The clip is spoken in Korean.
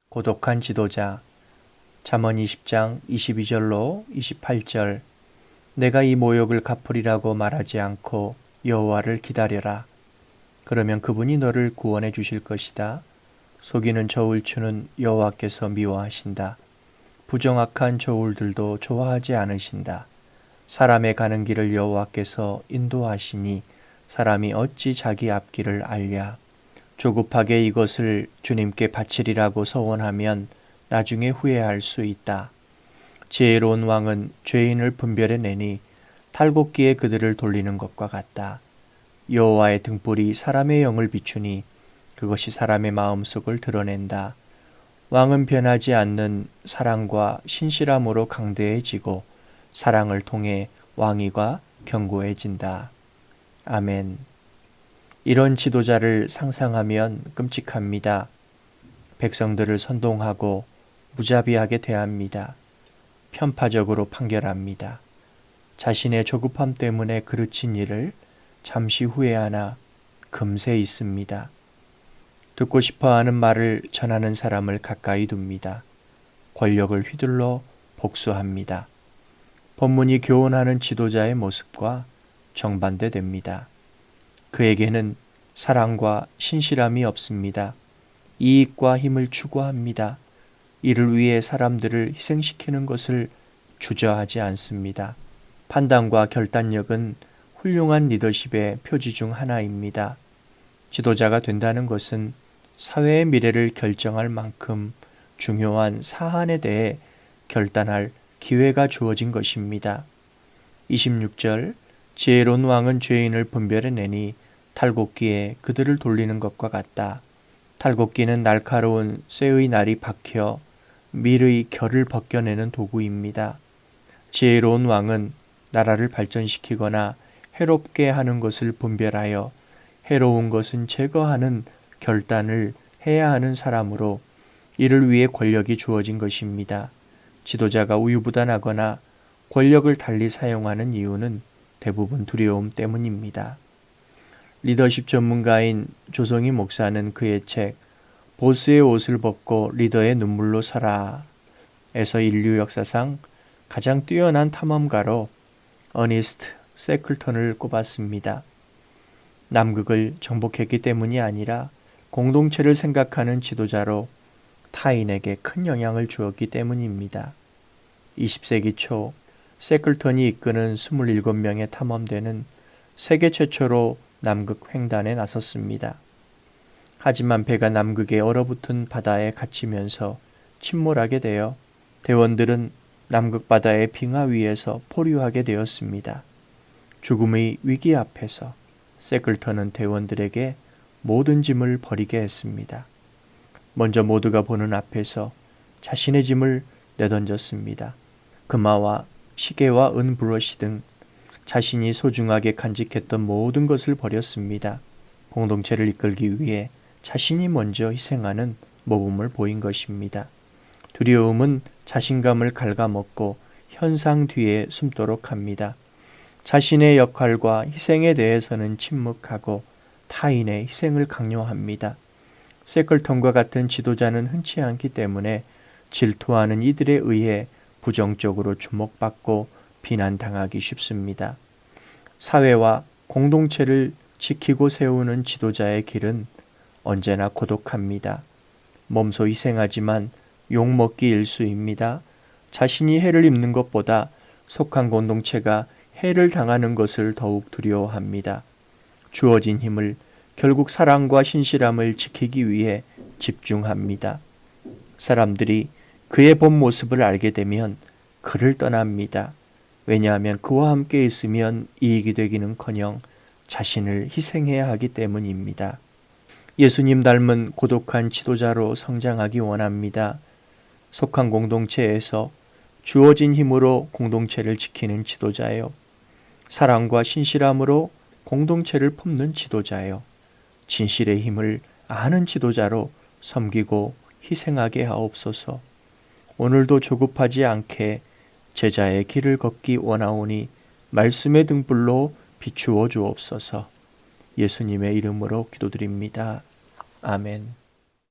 고독한 지도자. 잠언 20장 22절로 28절. 내가 이 모욕을 갚으리라고 말하지 않고 여호와를 기다려라. 그러면 그분이 너를 구원해 주실 것이다. 속이는 저울추는 여호와께서 미워하신다. 부정확한 저울들도 좋아하지 않으신다. 사람의 가는 길을 여호와께서 인도하시니 사람이 어찌 자기 앞길을 알랴. 조급하게 이것을 주님께 바치리라고 서원하면 나중에 후회할 수 있다. 지혜로운 왕은 죄인을 분별해내니 탈곡기에 그들을 돌리는 것과 같다. 여호와의 등불이 사람의 영을 비추니 그것이 사람의 마음속을 드러낸다. 왕은 변하지 않는 사랑과 신실함으로 강대해지고 사랑을 통해 왕위가 견고해진다. 아멘. 이런 지도자를 상상하면 끔찍합니다. 백성들을 선동하고 무자비하게 대합니다. 편파적으로 판결합니다. 자신의 조급함 때문에 그르친 일을 잠시 후회하나 금세 잊습니다. 듣고 싶어하는 말을 전하는 사람을 가까이 둡니다. 권력을 휘둘러 복수합니다. 본문이 교훈하는 지도자의 모습과 정반대됩니다. 그에게는 사랑과 신실함이 없습니다. 이익과 힘을 추구합니다. 이를 위해 사람들을 희생시키는 것을 주저하지 않습니다. 판단과 결단력은 훌륭한 리더십의 표지 중 하나입니다. 지도자가 된다는 것은 사회의 미래를 결정할 만큼 중요한 사안에 대해 결단할 기회가 주어진 것입니다. 26절. 지혜로운 왕은 죄인을 분별해내니 탈곡기에 그들을 돌리는 것과 같다. 탈곡기는 날카로운 쇠의 날이 박혀 밀의 결을 벗겨내는 도구입니다. 지혜로운 왕은 나라를 발전시키거나 해롭게 하는 것을 분별하여 해로운 것은 제거하는 결단을 해야 하는 사람으로 이를 위해 권력이 주어진 것입니다. 지도자가 우유부단하거나 권력을 달리 사용하는 이유는 대부분 두려움 때문입니다. 리더십 전문가인 조성희 목사는 그의 책 보스의 옷을 벗고 리더의 눈물로 서라 에서 인류 역사상 가장 뛰어난 탐험가로 어니스트 세클턴을 꼽았습니다. 남극을 정복했기 때문이 아니라 공동체를 생각하는 지도자로 타인에게 큰 영향을 주었기 때문입니다. 20세기 초 세클턴이 이끄는 27명의 탐험대는 세계 최초로 남극 횡단에 나섰습니다. 하지만 배가 남극의 얼어붙은 바다에 갇히면서 침몰하게 되어 대원들은 남극 바다의 빙하 위에서 포류하게 되었습니다. 죽음의 위기 앞에서 세클턴은 대원들에게 모든 짐을 버리게 했습니다. 먼저 모두가 보는 앞에서 자신의 짐을 내던졌습니다. 금화와 시계와 은 브러쉬 등 자신이 소중하게 간직했던 모든 것을 버렸습니다. 공동체를 이끌기 위해 자신이 먼저 희생하는 모범을 보인 것입니다. 두려움은 자신감을 갉아먹고 현상 뒤에 숨도록 합니다. 자신의 역할과 희생에 대해서는 침묵하고 타인의 희생을 강요합니다. 세클턴과 같은 지도자는 흔치 않기 때문에 질투하는 이들에 의해 부정적으로 주목받고 비난당하기 쉽습니다. 사회와 공동체를 지키고 세우는 지도자의 길은 언제나 고독합니다. 몸소 희생하지만 욕먹기 일쑤입니다. 자신이 해를 입는 것보다 속한 공동체가 해를 당하는 것을 더욱 두려워합니다. 주어진 힘을 결국 사랑과 신실함을 지키기 위해 집중합니다. 사람들이 그의 본 모습을 알게 되면 그를 떠납니다. 왜냐하면 그와 함께 있으면 이익이 되기는커녕 자신을 희생해야 하기 때문입니다. 예수님 닮은 고독한 지도자로 성장하기 원합니다. 속한 공동체에서 주어진 힘으로 공동체를 지키는 지도자요. 사랑과 신실함으로 공동체를 품는 지도자요. 진실의 힘을 아는 지도자로 섬기고 희생하게 하옵소서. 오늘도 조급하지 않게 제자의 길을 걷기 원하오니 말씀의 등불로 비추어 주옵소서. 예수님의 이름으로 기도드립니다. 아멘.